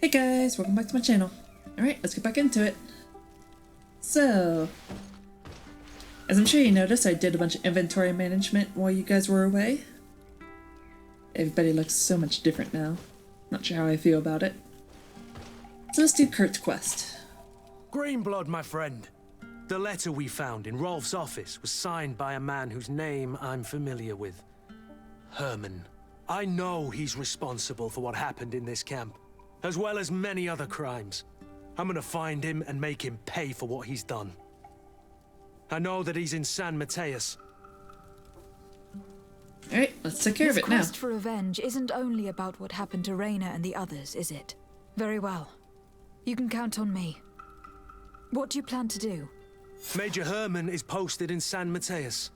Hey guys, welcome back to my channel. Alright, let's get back into it. So, as I'm sure you noticed, I did a bunch of inventory management while you guys were away. Everybody looks so much different now. Not sure how I feel about it. So let's do Kurt's quest. Greenblood, my friend. The letter we found in Rolf's office was signed by a man whose name I'm familiar with. Herman. I know he's responsible for what happened in this camp, as well as many other crimes. I'm gonna find him and make him pay for what he's done. I know that he's in San Mateus. Alright, let's take care of it now. This quest for revenge isn't only about what happened to Raina and the others, is it? Very well. You can count on me. What do you plan to do? Major Herman is posted in San Mateus.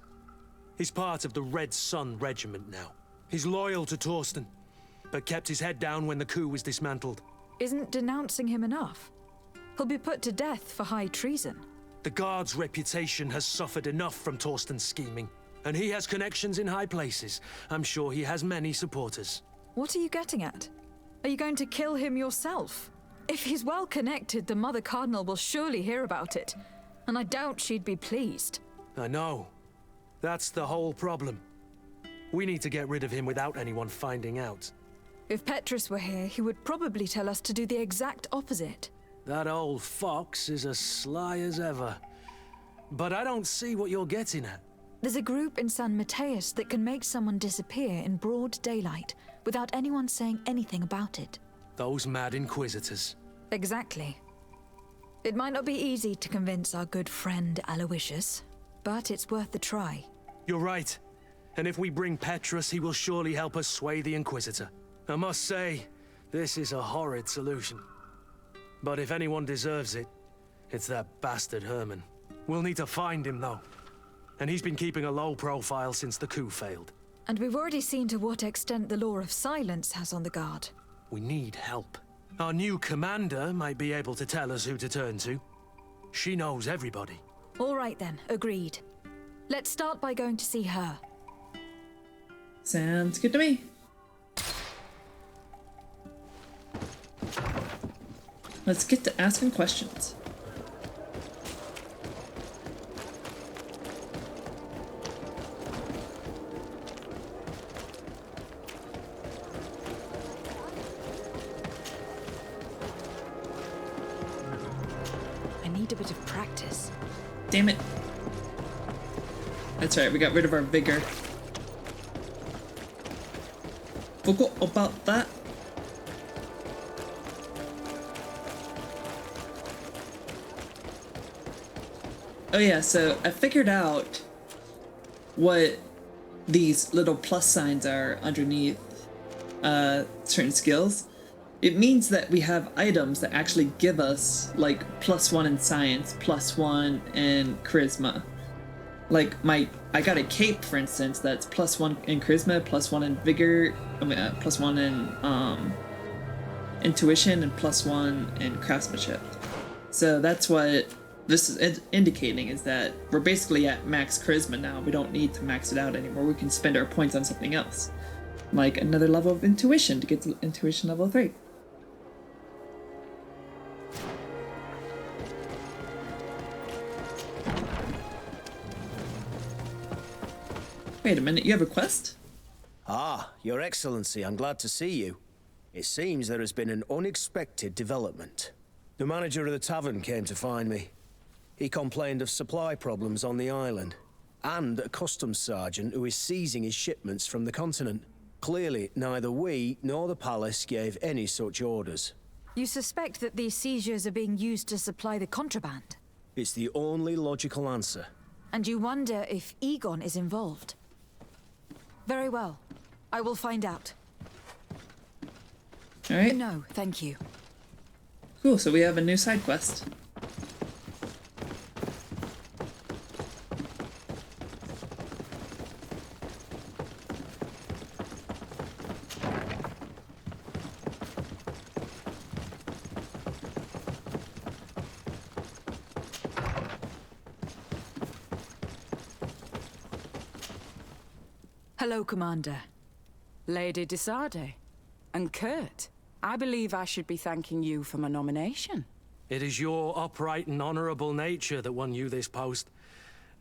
He's part of the Red Sun Regiment now. He's loyal to Torsten, but kept his head down when the coup was dismantled. Isn't denouncing him enough? He'll be put to death for high treason. The Guard's reputation has suffered enough from Torsten's scheming, and he has connections in high places. I'm sure he has many supporters. What are you getting at? Are you going to kill him yourself? If he's well connected, the Mother Cardinal will surely hear about it, and I doubt she'd be pleased. I know. That's the whole problem. We need to get rid of him without anyone finding out. If Petrus were here, he would probably tell us to do the exact opposite. That old fox is as sly as ever. But I don't see what you're getting at. There's a group in San Mateus that can make someone disappear in broad daylight without anyone saying anything about it. Those mad inquisitors. Exactly. It might not be easy to convince our good friend Aloysius, but it's worth the try. You're right. And if we bring Petrus, he will surely help us sway the Inquisitor. I must say, this is a horrid solution. But if anyone deserves it, it's that bastard Herman. We'll need to find him, though. And he's been keeping a low profile since the coup failed. And we've already seen to what extent the law of silence has on the guard. We need help. Our new commander might be able to tell us who to turn to. She knows everybody. All right then, agreed. Let's start by going to see her. Sounds good to me. Let's get to asking questions. I need a bit of practice. Damn it. That's right, we got rid of our vigor. Forgot about that. Oh yeah, so I figured out what these little plus signs are underneath certain skills. It means that we have items that actually give us like +1 in science, +1 in charisma. Like I got a cape, for instance, that's +1 in charisma, +1 in vigor, +1 in intuition, and +1 in craftsmanship. So that's what this is indicating, is that we're basically at max charisma now. We don't need to max it out anymore. We can spend our points on something else, like another level of intuition to get to intuition level 3. Wait a minute, you have a quest? Ah, Your Excellency, I'm glad to see you. It seems there has been an unexpected development. The manager of the tavern came to find me. He complained of supply problems on the island, and a customs sergeant who is seizing his shipments from the continent. Clearly, neither we nor the palace gave any such orders. You suspect that these seizures are being used to supply the contraband? It's the only logical answer. And you wonder if Egon is involved? Very well. I will find out. Alright. No, thank you. Cool, so we have a new side quest. Hello, Commander. Lady de Sardet. And Kurt. I believe I should be thanking you for my nomination. It is your upright and honorable nature that won you this post,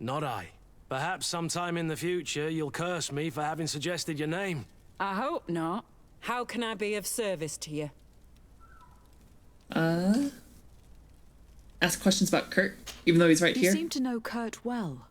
not I. Perhaps sometime in the future you'll curse me for having suggested your name. I hope not. How can I be of service to you? Ask questions about Kurt, even though he's right You here. seem to know Kurt well.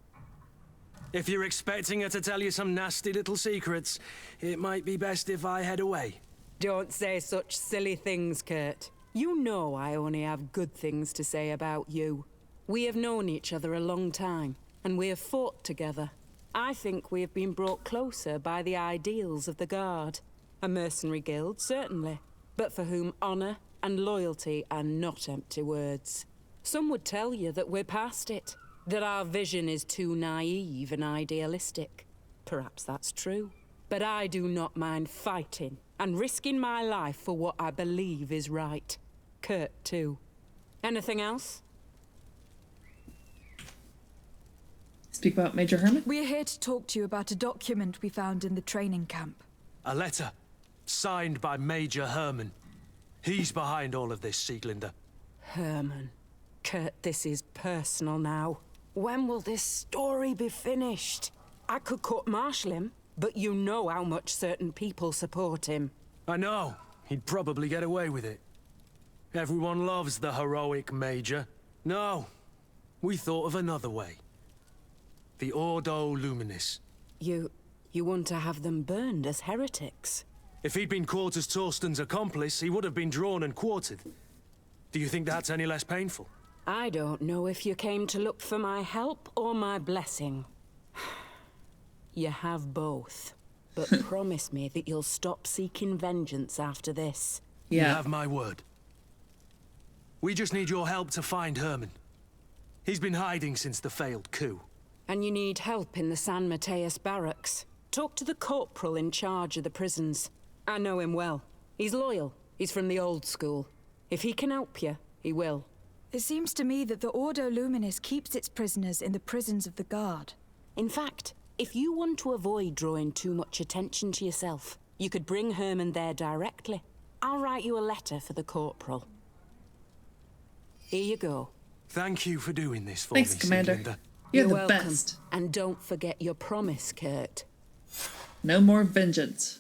If you're expecting her to tell you some nasty little secrets, it might be best if I head away. Don't say such silly things, Kurt. You know I only have good things to say about you. We have known each other a long time, and we have fought together. I think we have been brought closer by the ideals of the Guard. A mercenary guild, certainly, but for whom honor and loyalty are not empty words. Some would tell you that we're past it, that our vision is too naive and idealistic. Perhaps that's true. But I do not mind fighting and risking my life for what I believe is right. Kurt, too. Anything else? Speak about Major Herman? We're here to talk to you about a document we found in the training camp. A letter, signed by Major Herman. He's behind all of this, Sieglinde. Herman. Kurt, this is personal now. When will this story be finished? I could court-martial him, but you know how much certain people support him. I know. He'd probably get away with it. Everyone loves the heroic Major. No, we thought of another way. The Ordo Luminis. You want to have them burned as heretics? If he'd been caught as Torsten's accomplice, he would have been drawn and quartered. Do you think that's any less painful? I don't know if you came to look for my help or my blessing. You have both. But promise me that you'll stop seeking vengeance after this. You Yeah. have my word. We just need your help to find Herman. He's been hiding since the failed coup. And you need help in the San Mateus barracks. Talk to the corporal in charge of the prisons. I know him well. He's loyal. He's from the old school. If he can help you, he will. It seems to me that the Ordo Luminis keeps its prisoners in the prisons of the Guard. In fact, if you want to avoid drawing too much attention to yourself, you could bring Herman there directly. I'll write you a letter for the corporal. Here you go. Thank you for doing this for Thanks, me, Commander. Sieglinde. You're the welcome. best. And don't forget your promise, Kurt. No more vengeance.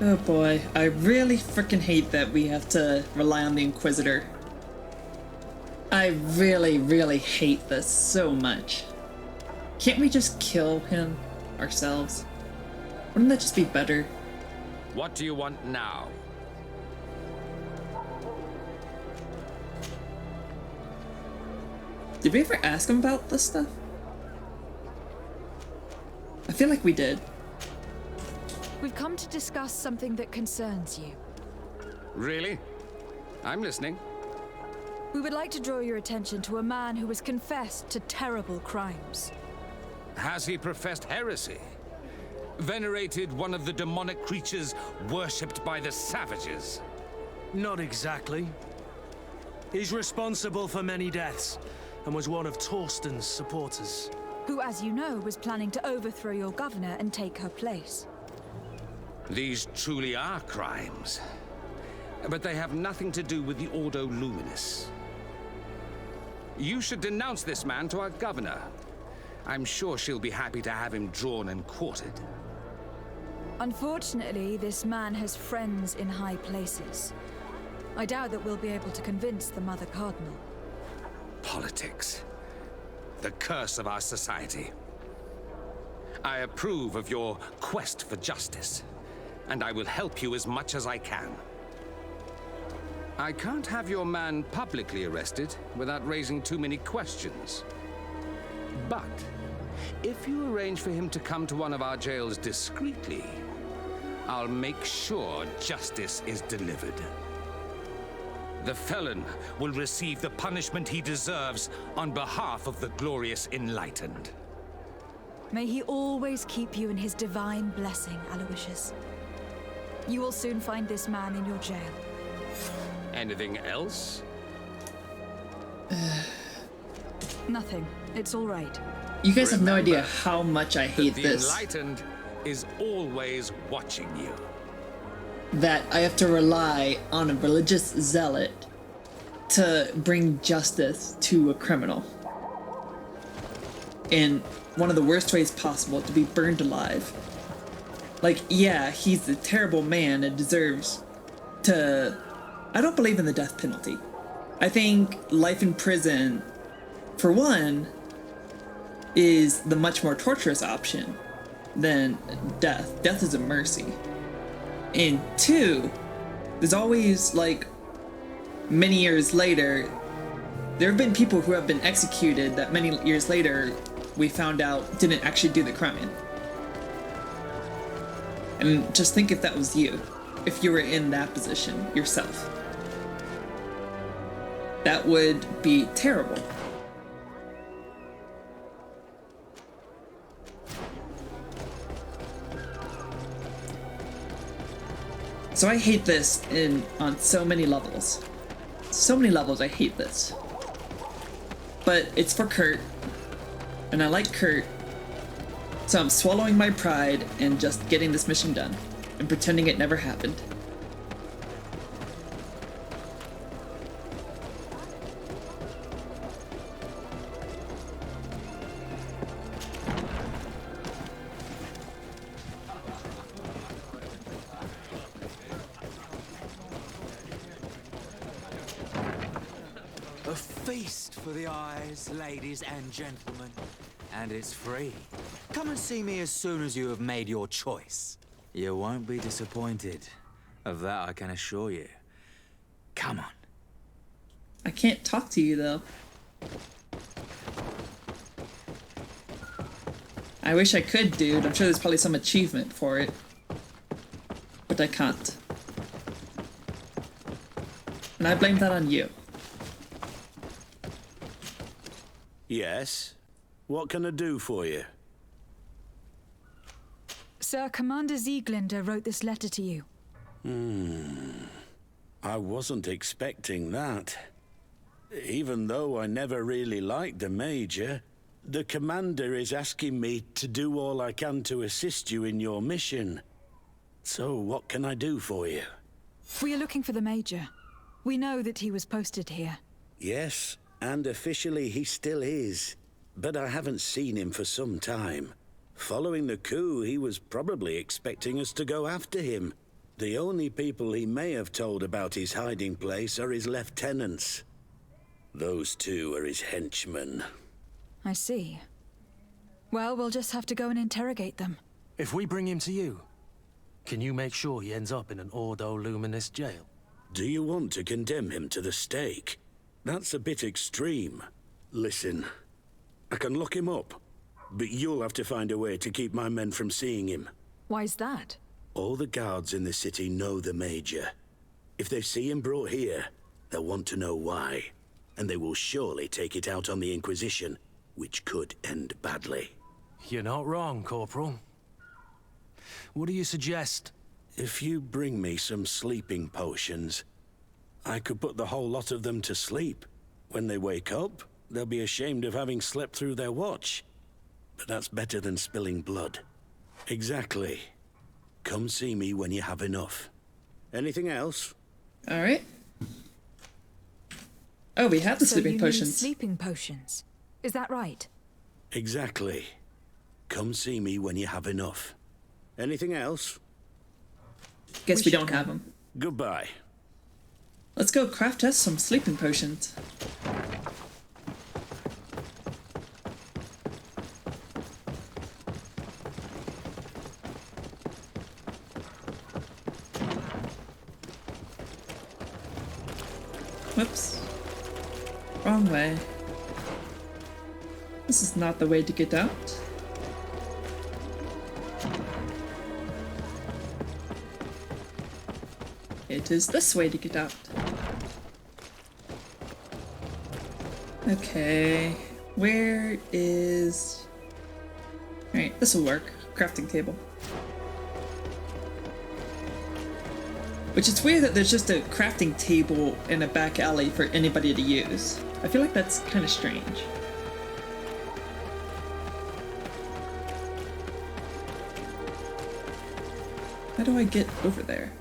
Oh boy, I really freaking hate that we have to rely on the Inquisitor. I really hate this so much. Can't we just kill him ourselves? Wouldn't that just be better? What do you want now? Did we ever ask him about this stuff? I feel like we did. We've come to discuss something that concerns you. Really? I'm listening. We would like to draw your attention to a man who has confessed to terrible crimes. Has he professed heresy? Venerated one of the demonic creatures worshipped by the savages? Not exactly. He's responsible for many deaths, and was one of Torsten's supporters. Who, as you know, was planning to overthrow your governor and take her place. These truly are crimes. But they have nothing to do with the Ordo Luminis. You should denounce this man to our governor. I'm sure she'll be happy to have him drawn and quartered. Unfortunately, this man has friends in high places. I doubt that we'll be able to convince the Mother Cardinal. Politics. The curse of our society. I approve of your quest for justice, and I will help you as much as I can. I can't have your man publicly arrested without raising too many questions. But if you arrange for him to come to one of our jails discreetly, I'll make sure justice is delivered. The felon will receive the punishment he deserves on behalf of the glorious Enlightened. May he always keep you in his divine blessing, Aloysius. You will soon find this man in your jail. Anything else? Nothing. It's all right. You guys have no idea Remember how much I hate The this. Enlightened is always watching you. That I have to rely on a religious zealot to bring justice to a criminal. In one of the worst ways possible, to be burned alive. Like, yeah, he's a terrible man and deserves to... I don't believe in the death penalty. I think life in prison, for one, is the much more torturous option than death. Death is a mercy. And two, there's always, like, many years later, there have been people who have been executed that many years later we found out didn't actually do the crime. And just think if that was you, if you were in that position yourself. That would be terrible. So I hate this on so many levels. So many levels I hate this. But it's for Kurt, and I like Kurt, so I'm swallowing my pride and just getting this mission done, and pretending it never happened. A feast for the eyes, ladies and gentlemen. And it's free. Come and see me as soon as you have made your choice. You won't be disappointed. Of that I can assure you. Come on. I can't talk to you though. I wish I could, dude. I'm sure there's probably some achievement for it. But I can't. And I blame that on you. Yes? What can I do for you? Sir, Commander Sieglinder wrote this letter to you. I wasn't expecting that. Even though I never really liked the Major, the Commander is asking me to do all I can to assist you in your mission. So what can I do for you? We are looking for the Major. We know that he was posted here. Yes, and officially he still is. But I haven't seen him for some time. Following the coup, he was probably expecting us to go after him. The only people he may have told about his hiding place are his lieutenants. Those two are his henchmen. I see. Well, we'll just have to go and interrogate them. If we bring him to you, can you make sure he ends up in an Ordo Luminous jail? Do you want to condemn him to the stake? That's a bit extreme. Listen, I can lock him up, but you'll have to find a way to keep my men from seeing him. Why's that? All the guards in the city know the Major. If they see him brought here, they'll want to know why. And they will surely take it out on the Inquisition, which could end badly. You're not wrong, Corporal. What do you suggest? If you bring me some sleeping potions, I could put the whole lot of them to sleep. When they wake up, they'll be ashamed of having slept through their watch. But that's better than spilling blood. Exactly. Come see me when you have enough. Anything else? Alright. Oh, we have the So sleeping you potions. mean sleeping potions. Is that right? Exactly. Come see me when you have enough. Anything else? Guess We we should don't go. have them. Goodbye. Let's go craft us some sleeping potions. Whoops. Wrong way. This is not the way to get out. It is this way to get out. Okay, where is... Alright, this will work. Crafting table. Which is weird that there's just a crafting table in a back alley for anybody to use. I feel like that's kind of strange. How do I get over there?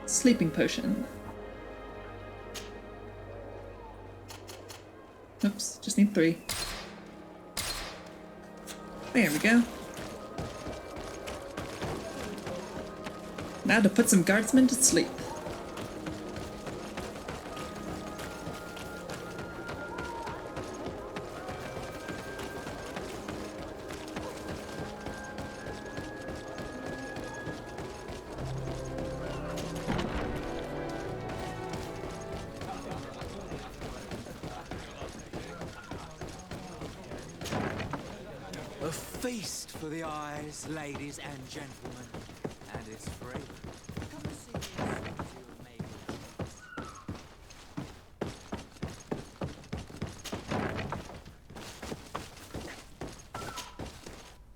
Sleeping potion. Oops, just need 3. There we go. Now to put some guardsmen to sleep. A feast for the eyes, ladies and gentlemen. And it's free. Come and see me as soon as you have made your choice.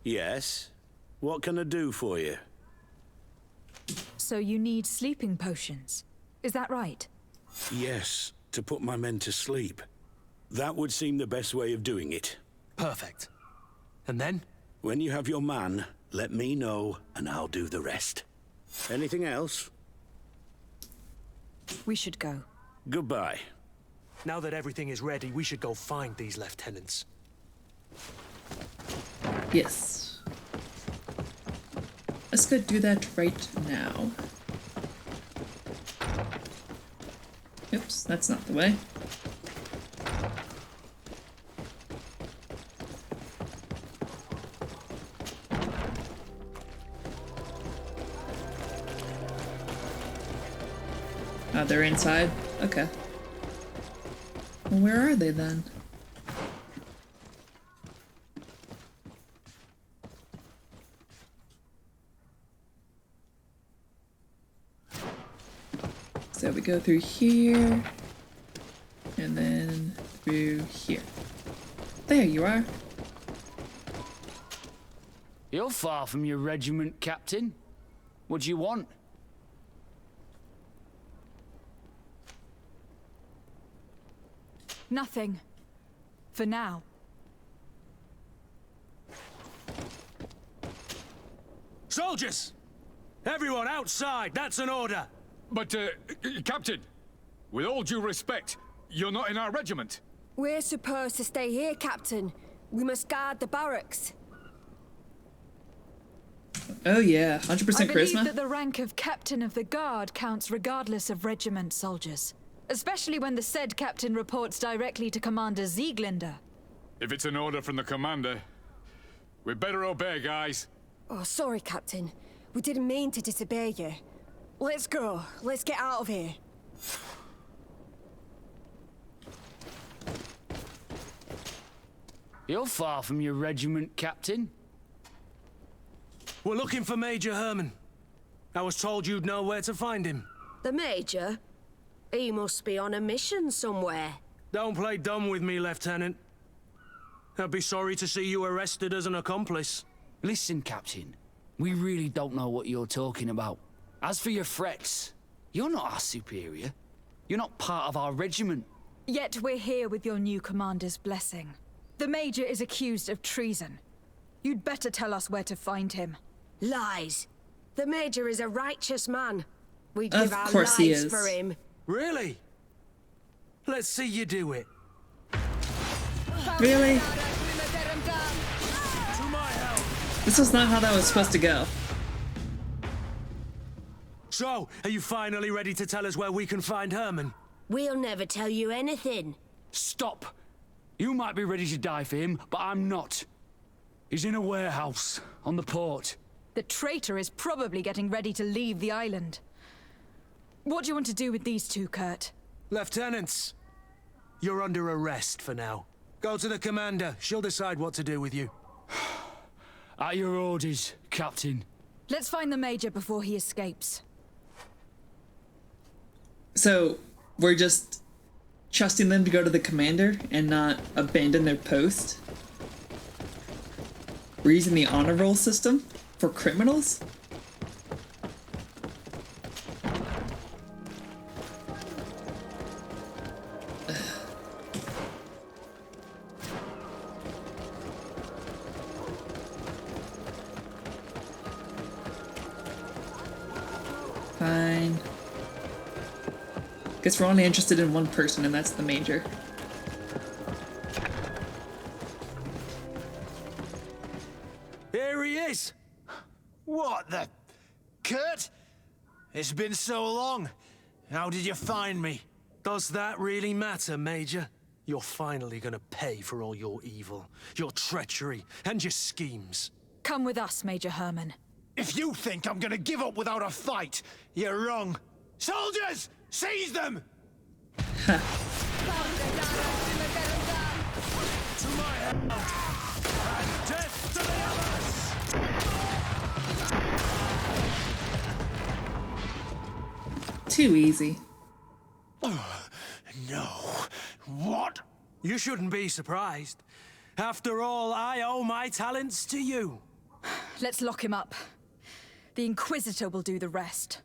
Yes? What can I do for you? So you need sleeping potions. Is that right? Yes, to put my men to sleep. That would seem the best way of doing it. Perfect. And then? When you have your man, let me know and I'll do the rest. Anything else? We should go. Goodbye. Now that everything is ready, we should go find these lieutenants. Yes. Let's go do that right now. Oops, that's not the way. Oh, they're inside? Okay. Well, where are they then? So we go through here, and then through here. There you are. You're far from your regiment, Captain. What do you want? Nothing. For now. Soldiers! Everyone outside! That's an order! But, Captain, with all due respect, you're not in our regiment. We're supposed to stay here, Captain. We must guard the barracks. Oh yeah, 100% I believe charisma. that the rank of Captain of the Guard counts regardless of regiment soldiers. Especially when the said captain reports directly to Commander Sieglinder. If it's an order from the commander, we'd better obey, guys. Oh, sorry, Captain. We didn't mean to disobey you. Let's go. Let's get out of here. You're far from your regiment, Captain. We're looking for Major Herman. I was told you'd know where to find him. The Major? He must be on a mission somewhere. Don't play dumb with me, Lieutenant. I'd be sorry to see you arrested as an accomplice. Listen, Captain. We really don't know what you're talking about. As for your threats, you're not our superior. You're not part of our regiment. Yet we're here with your new commander's blessing. The Major is accused of treason. You'd better tell us where to find him. Lies. The Major is a righteous man. We'd Of give our course he lives is. for him. Really? Let's see you do it. Really? To my help! This was not how that was supposed to go. So, are you finally ready to tell us where we can find Herman? We'll never tell you anything. Stop! You might be ready to die for him, but I'm not. He's in a warehouse, on the port. The traitor is probably getting ready to leave the island. What do you want to do with these two, Kurt? Lieutenants, you're under arrest for now. Go to the commander. She'll decide what to do with you. At your orders, Captain. Let's find the Major before he escapes. So, we're just trusting them to go to the commander and not abandon their post? We're using the honor roll system for criminals? Fine. Guess we're only interested in one person, and that's the Major. Here he is! What the... Kurt? It's been so long. How did you find me? Does that really matter, Major? You're finally gonna pay for all your evil, your treachery, and your schemes. Come with us, Major Herman. If you think I'm gonna give up without a fight, you're wrong. Soldiers! Seize them! To my hand! And death to the others! Too easy. No. What? You shouldn't be surprised. After all, I owe my talents to you. Let's lock him up. The Inquisitor will do the rest.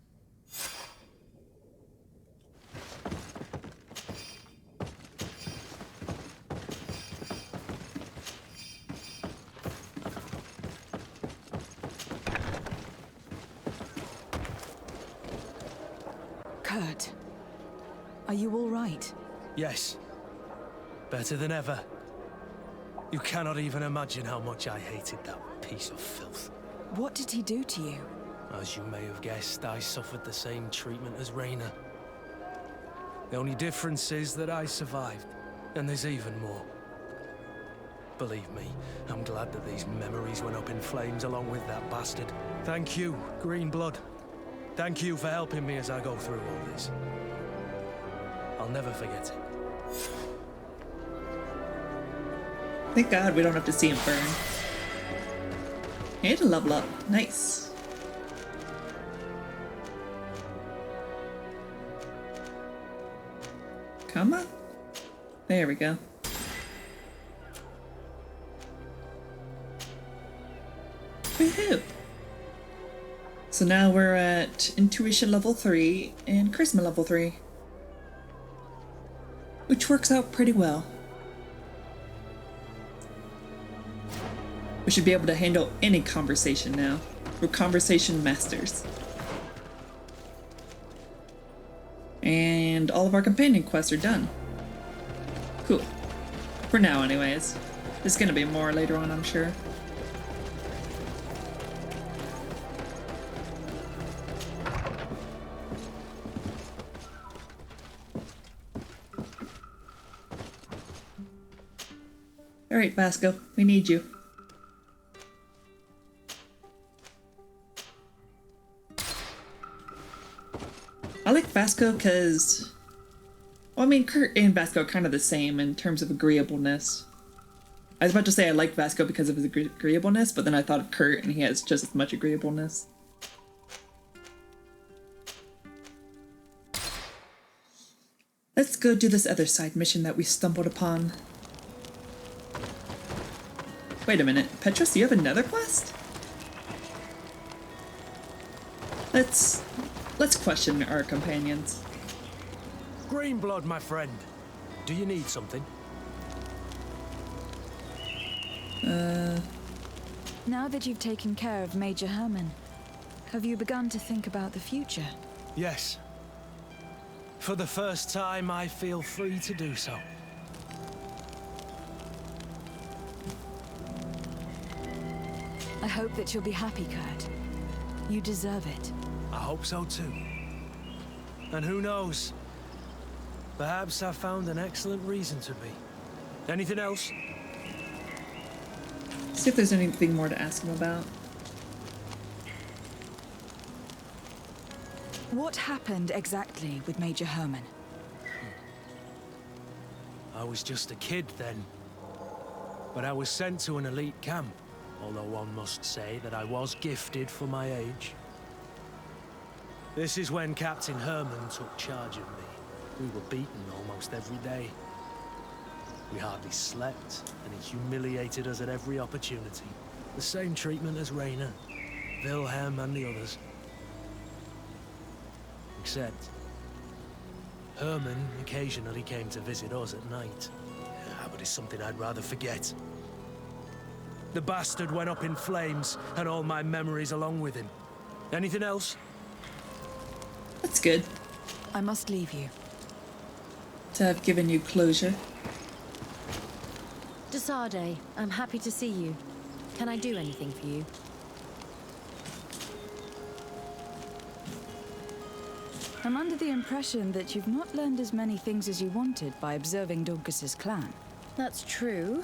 Kurt, are you all right? Yes. Better than ever. You cannot even imagine how much I hated that piece of filth. What did he do to you? As you may have guessed, I suffered the same treatment as Raina. The only difference is that I survived, and there's even more. Believe me, I'm glad that these memories went up in flames along with that bastard. Thank you, Green Blood. Thank you for helping me as I go through all this. I'll never forget it. Thank God we don't have to see him burn. And a level up. Nice. Come on. There we go. Woohoo! So now we're at Intuition level 3 and Charisma level 3. Which works out pretty well. We should be able to handle any conversation now. We're conversation masters. And all of our companion quests are done. Cool. For now, anyways. There's gonna be more later on, I'm sure. Alright, Vasco, we need you. I like Vasco because, well, I mean, Kurt and Vasco are kind of the same in terms of agreeableness. I was about to say I like Vasco because of his agreeableness, but then I thought of Kurt and he has just as much agreeableness. Let's go do this other side mission that we stumbled upon. Wait a minute, Petrus, do you have another quest? Let's question our companions. Green Blood, my friend. Do you need something? Now that you've taken care of Major Herman, have you begun to think about the future? Yes. For the first time, I feel free to do so. I hope that you'll be happy, Kurt. You deserve it. I hope so too. And who knows? Perhaps I found an excellent reason to be. Anything else? See if there's anything more to ask him about. What happened exactly with Major Herman? I was just a kid then. But I was sent to an elite camp, although one must say that I was gifted for my age. This is when Captain Herman took charge of me. We were beaten almost every day. We hardly slept, and he humiliated us at every opportunity. The same treatment as Rainer, Wilhelm, and the others. Except, Herman occasionally came to visit us at night. But it's something I'd rather forget. The bastard went up in flames, and all my memories along with him. Anything else? That's good. I must leave you. To have given you closure. Desade, I'm happy to see you. Can I do anything for you? I'm under the impression that you've not learned as many things as you wanted by observing Dorcas's clan. That's true.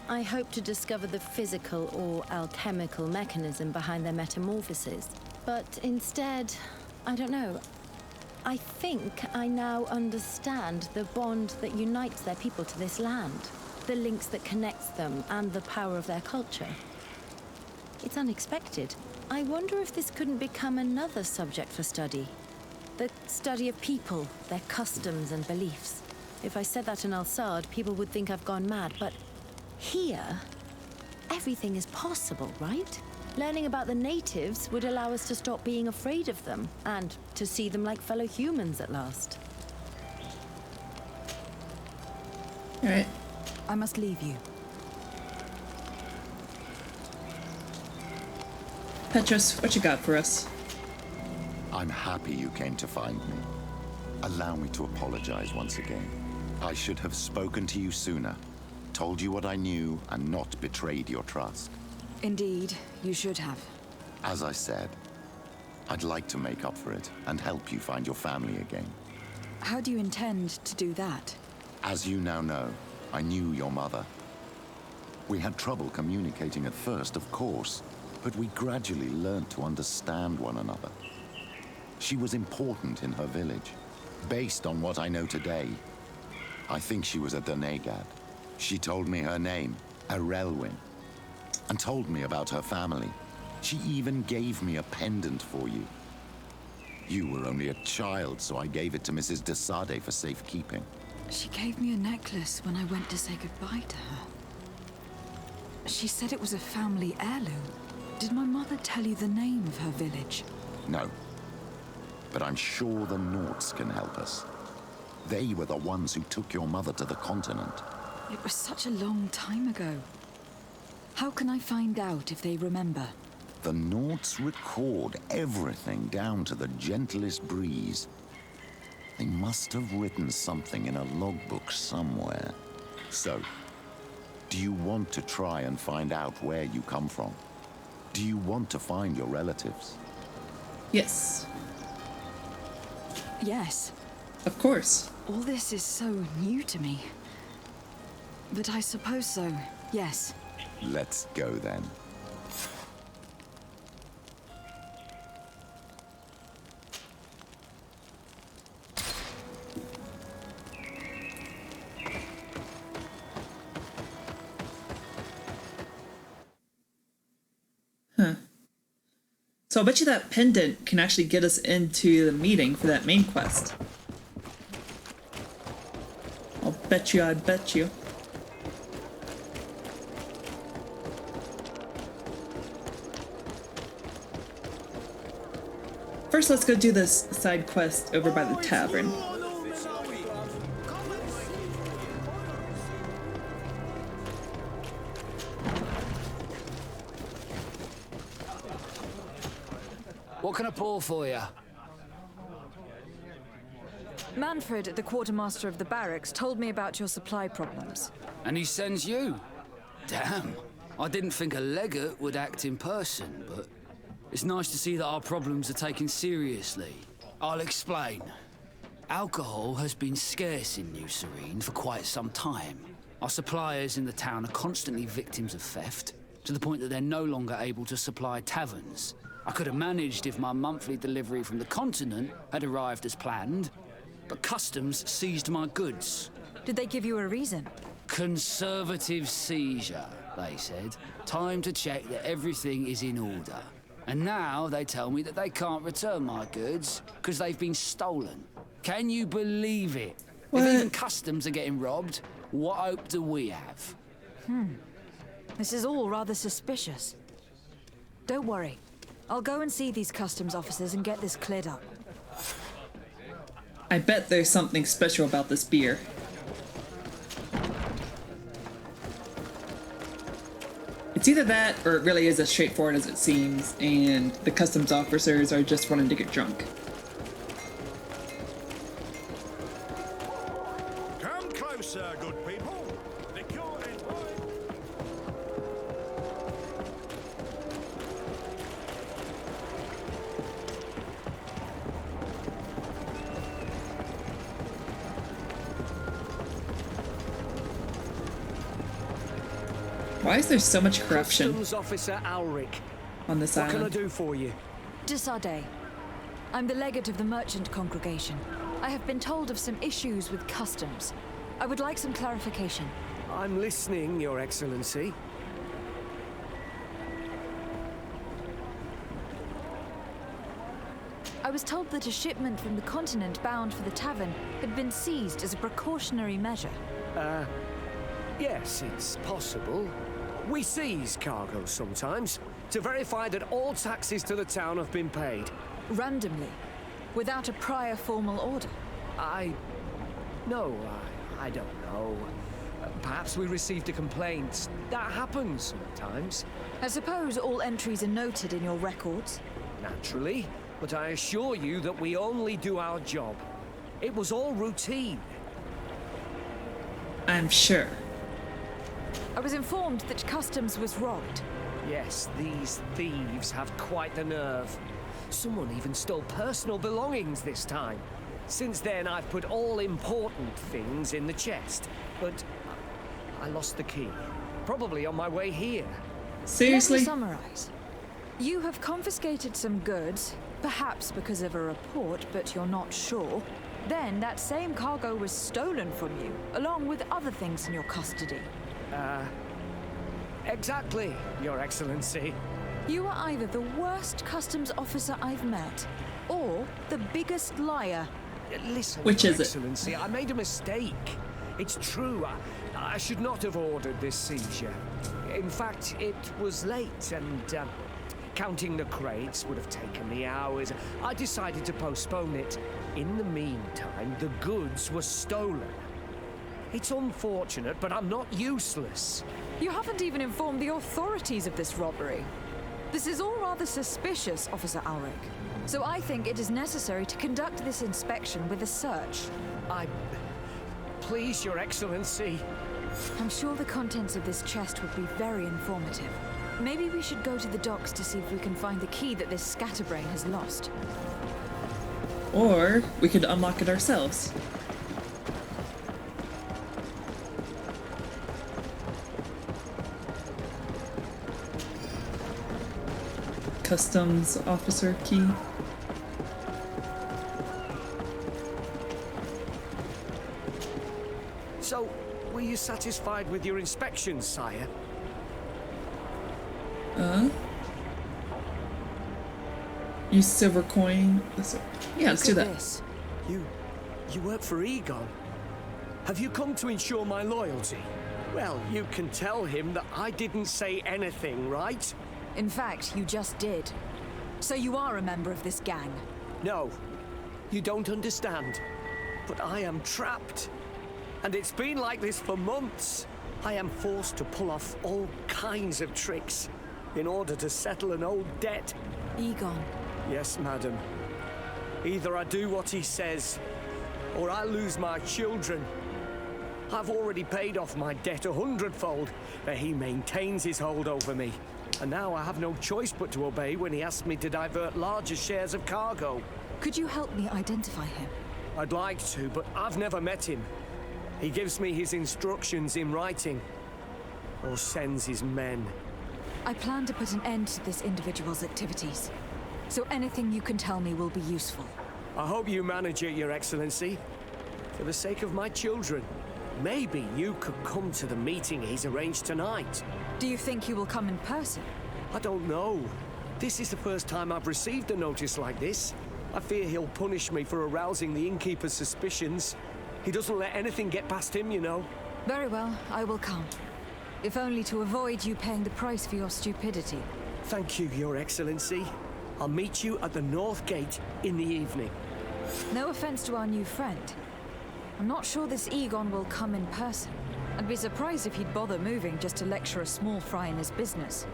I hope to discover the physical or alchemical mechanism behind their metamorphoses. But instead, I don't know. I think I now understand the bond that unites their people to this land. The links that connects them and the power of their culture. It's unexpected. I wonder if this couldn't become another subject for study. The study of people, their customs and beliefs. If I said that in Al-Sad, people would think I've gone mad, but here, everything is possible, right? Learning about the natives would allow us to stop being afraid of them, and to see them like fellow humans at last. All right. I must leave you. Petrus, what you got for us? I'm happy you came to find me. Allow me to apologize once again. I should have spoken to you sooner, told you what I knew, and not betrayed your trust. Indeed, you should have. As I said, I'd like to make up for it and help you find your family again. How do you intend to do that? As you now know, I knew your mother. We had trouble communicating at first, of course, but we gradually learned to understand one another. She was important in her village. Based on what I know today, I think she was a Donegad. She told me her name, Arelwin, and told me about her family. She even gave me a pendant for you. You were only a child, so I gave it to Mrs. Desade for safekeeping. She gave me a necklace when I went to say goodbye to her. She said it was a family heirloom. Did my mother tell you the name of her village? No. But I'm sure the Norts can help us. They were the ones who took your mother to the continent. It was such a long time ago. How can I find out if they remember? The Norts record everything down to the gentlest breeze. They must have written something in a logbook somewhere. So, do you want to try and find out where you come from? Do you want to find your relatives? Yes. Yes. Of course. All this is so new to me. But I suppose so, yes. Let's go then. So I'll bet you that pendant can actually get us into the meeting for that main quest. I'll bet you, I bet you. First, let's go do this side quest over by the tavern. What can I pour for you? Manfred, the quartermaster of the barracks, told me about your supply problems. And he sends you? Damn. I didn't think a legate would act in person, but It's nice to see that our problems are taken seriously. I'll explain. Alcohol has been scarce in New Serene for quite some time. Our suppliers in the town are constantly victims of theft, to the point that they're no longer able to supply taverns. I could have managed if my monthly delivery from the continent had arrived as planned, but customs seized my goods. Did they give you a reason? Conservative seizure, they said. Time to check that everything is in order. And now they tell me that they can't return my goods because they've been stolen. Can you believe it? What? If even customs are getting robbed, what hope do we have? This is all rather suspicious. Don't worry. I'll go and see these customs officers and get this cleared up. I bet there's something special about this beer. It's either that, or it really is as straightforward as it seems, and the customs officers are just wanting to get drunk. Come closer, good people. Liqueur and wine. Why is there so much corruption Customs Officer Alric. on this What can I island? do for you? Desade. I'm the legate of the merchant congregation. I have been told of some issues with customs. I would like some clarification. I'm listening, Your Excellency. I was told that a shipment from the continent bound for the tavern had been seized as a precautionary measure. Yes, it's possible. We seize cargo sometimes to verify that all taxes to the town have been paid. Randomly, without a prior formal order. No, I don't know. Perhaps we received a complaint. That happens sometimes. I suppose all entries are noted in your records. Naturally, but I assure you that we only do our job. It was all routine. I'm sure. I was informed that customs was robbed. Yes, these thieves have quite the nerve. Someone even stole personal belongings this time. Since then, I've put all important things in the chest, but I lost the key. Probably on my way here. Seriously? Let me summarize. You have confiscated some goods, perhaps because of a report, but you're not sure. Then that same cargo was stolen from you, along with other things in your custody. Exactly, Your Excellency. You are either the worst customs officer I've met, or the biggest liar. Listen, Which Your is it? Excellency, I made a mistake. It's true. I should not have ordered this seizure. In fact, it was late, and counting the crates would have taken me hours. I decided to postpone it. In the meantime, the goods were stolen. It's unfortunate, but I'm not useless. You haven't even informed the authorities of this robbery. This is all rather suspicious, Officer Alric. So I think it is necessary to conduct this inspection with a search. Please, Your Excellency. I'm sure the contents of this chest would be very informative. Maybe we should go to the docks to see if we can find the key that this scatterbrain has lost. Or we could unlock it ourselves. Customs officer key. So, were you satisfied with your inspection, sire? Use silver coin. Yeah, let's do Look at that. this. You work for Egon. Have you come to ensure my loyalty? Well, you can tell him that I didn't say anything, right? In fact, you just did. So you are a member of this gang? No, you don't understand. But I am trapped. And it's been like this for months. I am forced to pull off all kinds of tricks in order to settle an old debt. Egon. Yes, madam. Either I do what he says, or I lose my children. I've already paid off my debt 100-fold, but he maintains his hold over me. And now I have no choice but to obey when he asks me to divert larger shares of cargo. Could you help me identify him? I'd like to, but I've never met him. He gives me his instructions in writing, or sends his men. I plan to put an end to this individual's activities, so anything you can tell me will be useful. I hope you manage it, Your Excellency. For the sake of my children, maybe you could come to the meeting he's arranged tonight. Do you think he will come in person? I don't know. This is the first time I've received a notice like this. I fear he'll punish me for arousing the innkeeper's suspicions. He doesn't let anything get past him, you know. Very well, I will come. If only to avoid you paying the price for your stupidity. Thank you, Your Excellency. I'll meet you at the North Gate in the evening. No offense to our new friend. I'm not sure this Egon will come in person. I'd be surprised if he'd bother moving just to lecture a small fry in his business.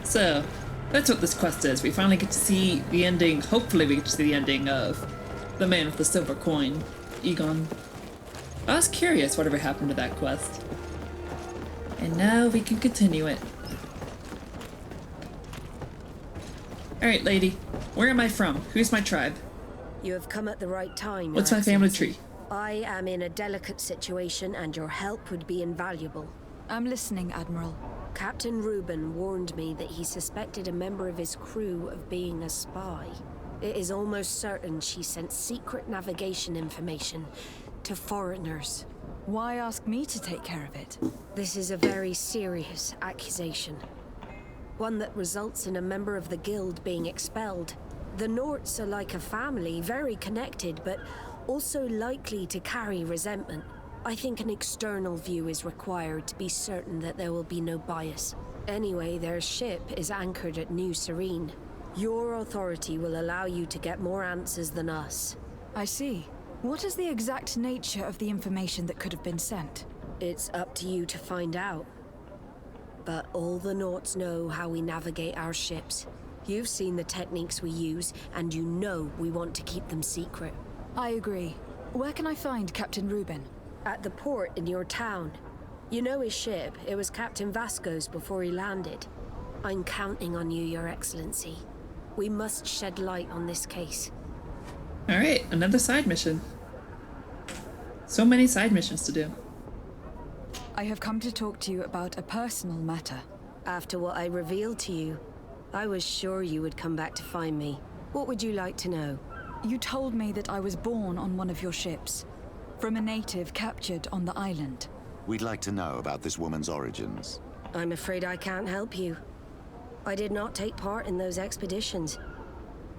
So, that's what this quest is. We finally get to see the ending. Hopefully we get to see the ending of the man with the silver coin, Egon. I was curious whatever happened to that quest. And now we can continue it. Alright, lady. Where am I from? Who's my tribe? You have come at the right time. What's my family tree? I am in a delicate situation and your help would be invaluable. I'm listening, Admiral. Captain Reuben warned me that he suspected a member of his crew of being a spy. It is almost certain she sent secret navigation information to foreigners. Why ask me to take care of it? This is a very serious accusation. One that results in a member of the guild being expelled. The Norts are like a family, very connected, but also likely to carry resentment. I think an external view is required to be certain that there will be no bias. Anyway, their ship is anchored at New Serene. Your authority will allow you to get more answers than us. I see. What is the exact nature of the information that could have been sent? It's up to you to find out. But all the Norts know how we navigate our ships. You've seen the techniques we use, and you know we want to keep them secret. I agree. Where can I find Captain Reuben? At the port in your town. You know his ship. It was Captain Vasco's before he landed. I'm counting on you, Your Excellency. We must shed light on this case. Alright, another side mission. So many side missions to do. I have come to talk to you about a personal matter. After what I revealed to you, I was sure you would come back to find me. What would you like to know? You told me that I was born on one of your ships, from a native captured on the island. We'd like to know about this woman's origins. I'm afraid I can't help you. I did not take part in those expeditions,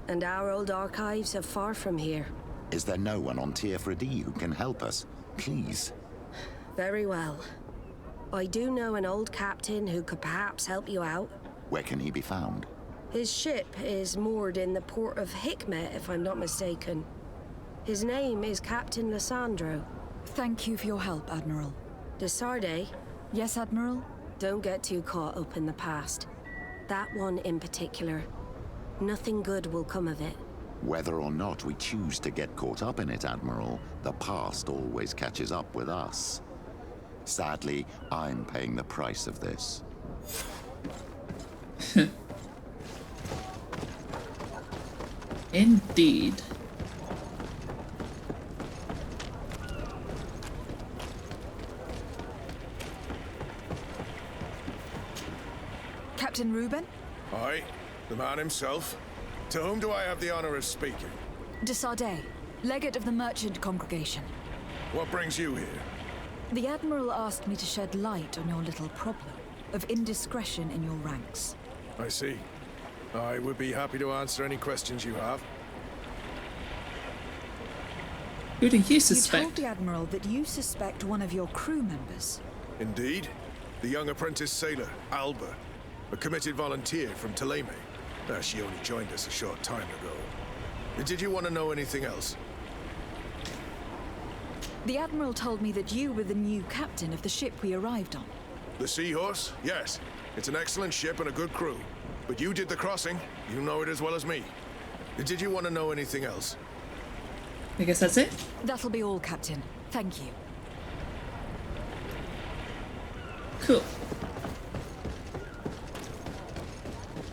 and our old archives are far from here. Is there no one on Tier D who can help us? Please. Very well. I do know an old captain who could perhaps help you out. Where can he be found? His ship is moored in the port of Hikmet, if I'm not mistaken. His name is Captain Lissandro. Thank you for your help, Admiral. De Sardet? Yes, Admiral? Don't get too caught up in the past. That one in particular. Nothing good will come of it. Whether or not we choose to get caught up in it, Admiral, the past always catches up with us. Sadly, I'm paying the price of this. Indeed. Captain Reuben? Aye, the man himself. To whom do I have the honor of speaking? De Sardet, legate of the merchant congregation. What brings you here? The Admiral asked me to shed light on your little problem of indiscretion in your ranks. I see. I would be happy to answer any questions you have. Who do you suspect? You told the Admiral that you suspect one of your crew members. Indeed. The young apprentice sailor, Alba. A committed volunteer from Ptolemy. She only joined us a short time ago. Did you want to know anything else? The Admiral told me that you were the new captain of the ship we arrived on. The Seahorse? Yes. It's an excellent ship and a good crew. But you did the crossing. You know it as well as me. Did you want to know anything else? I guess that's it? That'll be all, Captain. Thank you. Cool.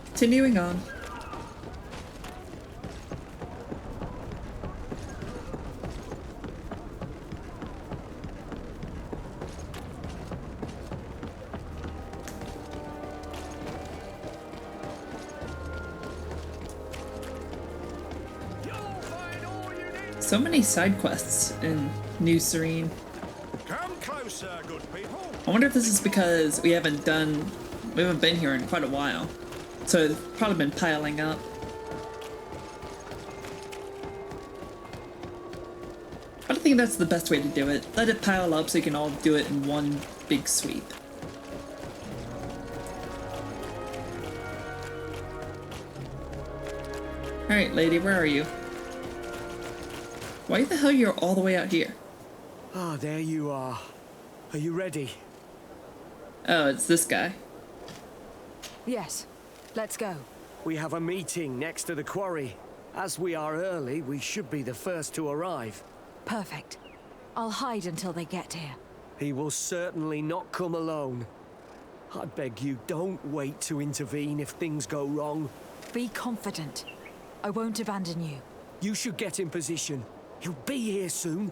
Continuing on. So many side quests in New Serene. Come closer, good people. I wonder if this is because we haven't been here in quite a while. So it's probably been piling up. But I think that's the best way to do it. Let it pile up so you can all do it in one big sweep. Alright, lady, where are you? Why the hell you're all the way out here? Ah, there you are. Are you ready? Oh, it's this guy. Yes. Let's go. We have a meeting next to the quarry. As we are early, we should be the first to arrive. Perfect. I'll hide until they get here. He will certainly not come alone. I beg you, don't wait to intervene if things go wrong. Be confident. I won't abandon you. You should get in position. He'll be here soon.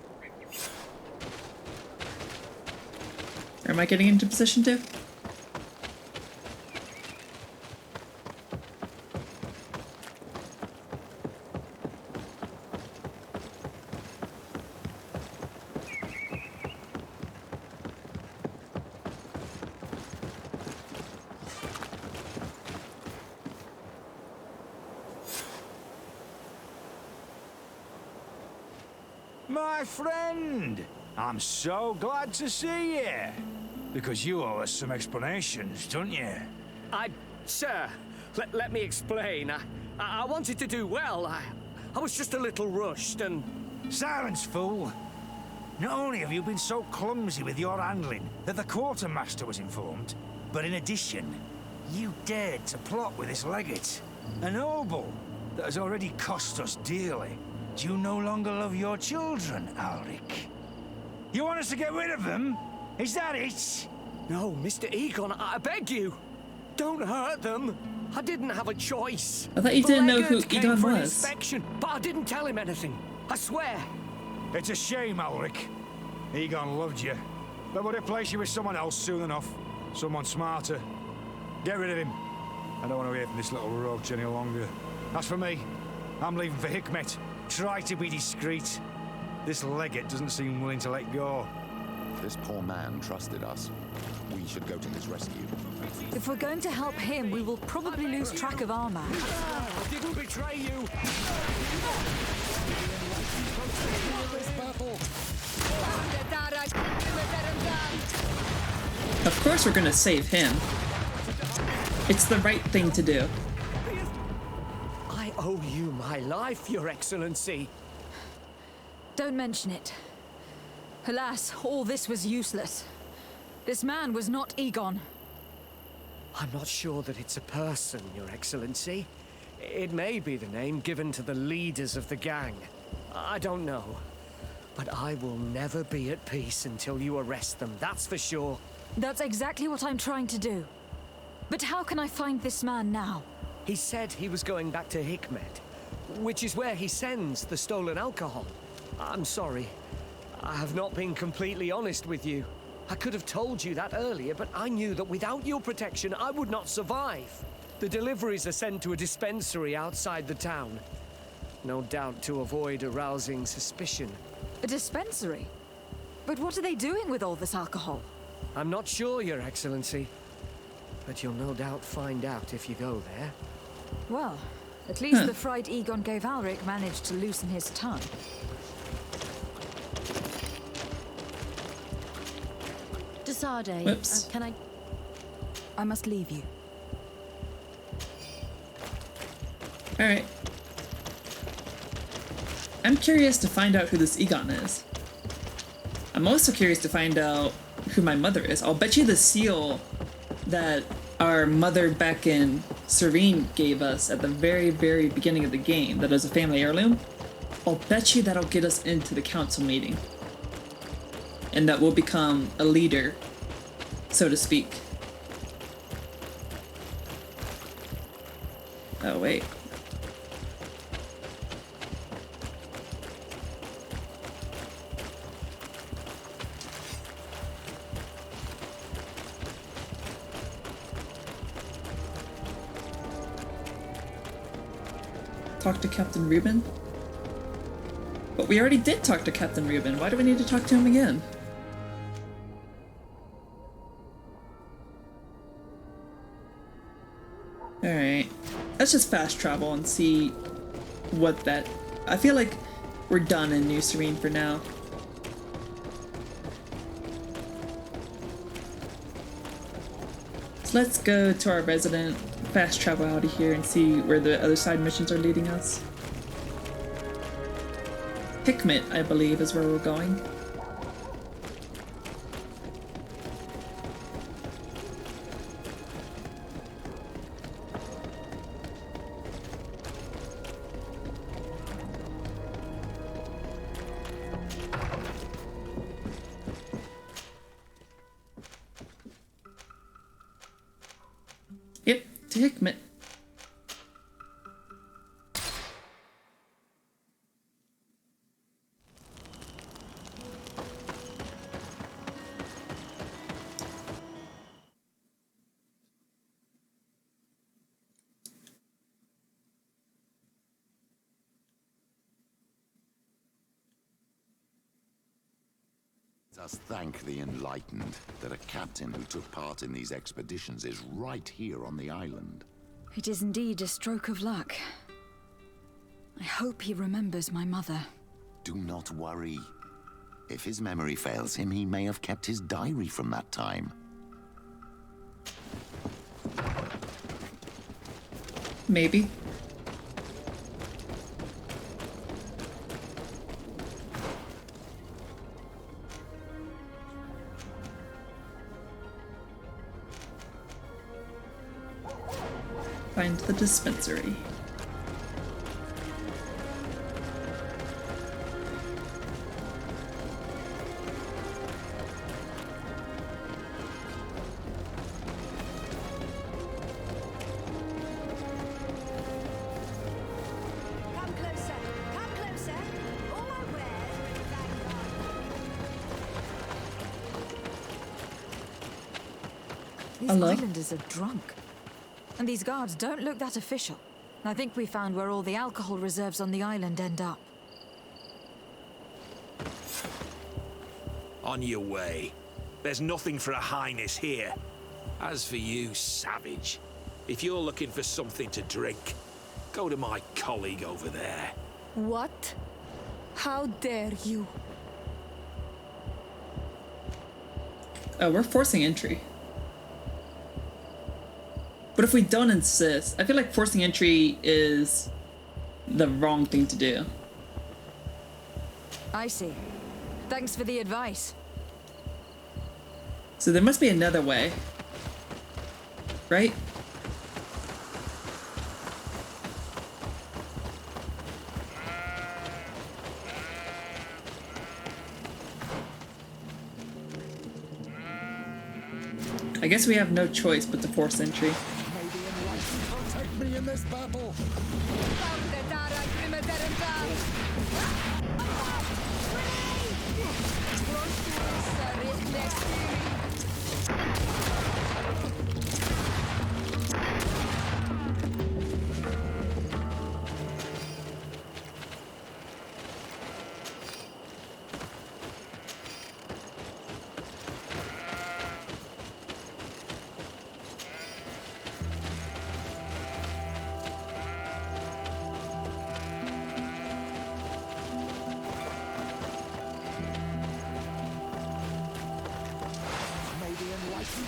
Am I getting into position too? My friend, I'm so glad to see you. Because you owe us some explanations, don't you? Sir, let me explain. I wanted to do well. I was just a little rushed and... Silence, fool. Not only have you been so clumsy with your handling that the quartermaster was informed, but in addition, you dared to plot with this legate. A noble that has already cost us dearly. Do you no longer love your children, Alric? You want us to get rid of them? Is that it? No, Mr. Egon, I beg you. Don't hurt them. I didn't have a choice. I thought you didn't know who Legate came Egon for an was. inspection, but I didn't tell him anything. I swear. It's a shame, Alric. Egon loved you, but would replace you with someone else soon enough. Someone smarter. Get rid of him. I don't want to hear from this little roach any longer. As for me, I'm leaving for Hikmet. Try to be discreet. This legate doesn't seem willing to let go. This poor man trusted us. We should go to his rescue. If we're going to help him, we will probably lose track of our man. I didn't betray you. Of course we're gonna save him. It's the right thing to do. I owe you my life, Your Excellency. Don't mention it. Alas, all this was useless. This man was not Egon. I'm not sure that it's a person, Your Excellency. It may be the name given to the leaders of the gang. I don't know. But I will never be at peace until you arrest them, that's for sure. That's exactly what I'm trying to do. But how can I find this man now? He said he was going back to Hikmet, which is where he sends the stolen alcohol. I'm sorry. I have not been completely honest with you. I could have told you that earlier, but I knew that without your protection, I would not survive. The deliveries are sent to a dispensary outside the town. No doubt to avoid arousing suspicion. A dispensary? But what are they doing with all this alcohol? I'm not sure, Your Excellency. But you'll no doubt find out if you go there. Well, at least the fright Egon gave Alric managed to loosen his tongue. Desarde, can I must leave you. Alright. I'm curious to find out who this Egon is. I'm also curious to find out who my mother is. I'll bet you the seal that our mother back in Serene gave us at the very, very beginning of the game, that is a family heirloom. I'll bet you that'll get us into the council meeting. And that we'll become a leader, so to speak. Oh, wait. Talk to Captain Reuben? But we already did talk to Captain Reuben. Why do we need to talk to him again? Alright. Let's just fast travel and see what that... I feel like we're done in New Serene for now. So let's go to our resident, fast travel out of here and see where the other side missions are leading us. Hickmet, I believe, is where we're going. Yep, to Hickmet. Let us thank the enlightened that a captain who took part in these expeditions is right here on the island. It is indeed a stroke of luck. I hope he remembers my mother. Do not worry. If his memory fails him, he may have kept his diary from that time. Maybe. Find the dispensary. Come closer. Come closer. All my wares, thank God. These Hello? islanders are drunk. And these guards don't look that official. I think we found where all the alcohol reserves on the island end up. On your way. There's nothing for a highness here. As for you, savage, if you're looking for something to drink, go to my colleague over there. What? How dare you? Oh, we're forcing entry. But if we don't insist, I feel like forcing entry is the wrong thing to do. I see. Thanks for the advice. So there must be another way. Right? I guess we have no choice but to force entry. Protect me in this battle.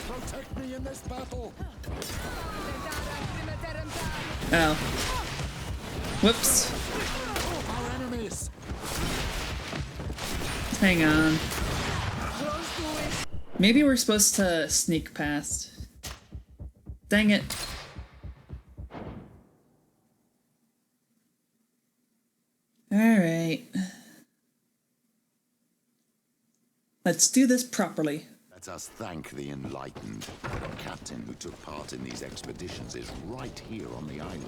Protect me in this battle. Oh. Whoops. Our enemies. Hang on. Maybe we're supposed to sneak past. Dang it. Alright. Let's do this properly. Let us thank the enlightened. The captain who took part in these expeditions is right here on the island.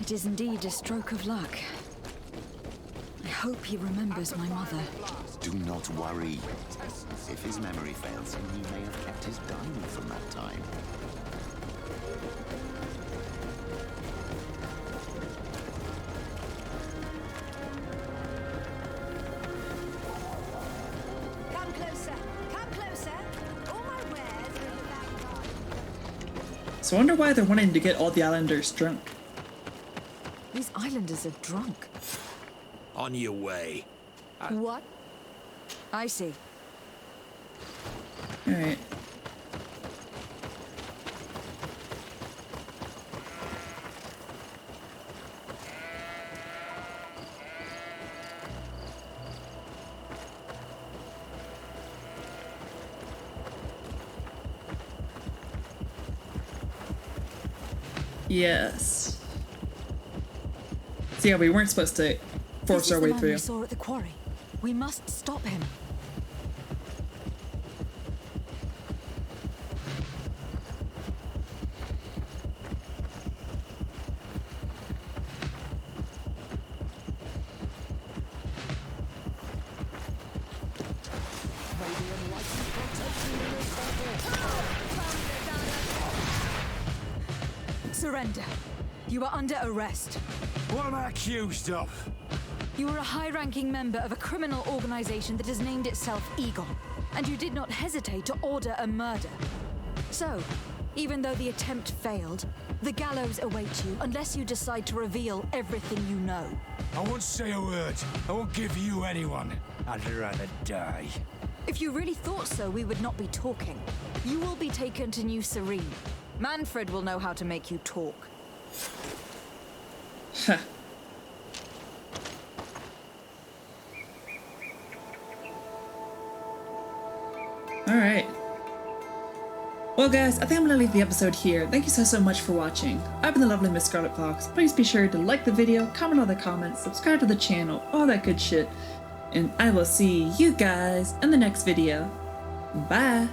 It is indeed a stroke of luck. I hope he remembers my mother. Do not worry. If his memory fails him, he may have kept his diamond from that time. Come closer. Come closer. All my wares are in the back. So I wonder why they're wanting to get all the islanders drunk. These islanders are drunk. On your way. What? I see. Alright. Yes. So yeah, we weren't supposed to force our way This is the man through. we saw at the quarry. We must stop him. Surrender. You are under arrest. What am I accused of? You are a high-ranking member of a criminal organization that has named itself Egon, and you did not hesitate to order a murder. So, even though the attempt failed, the gallows awaits you unless you decide to reveal everything you know. I won't say a word. I won't give you anyone. I'd rather die. If you really thought so, we would not be talking. You will be taken to New Serene. Manfred will know how to make you talk. Huh. Alright. Well guys, I think I'm gonna leave the episode here. Thank you so much for watching. I've been the lovely Miss Scarlet Fox. Please be sure to like the video, comment all the comments, subscribe to the channel, all that good shit. And I will see you guys in the next video. Bye!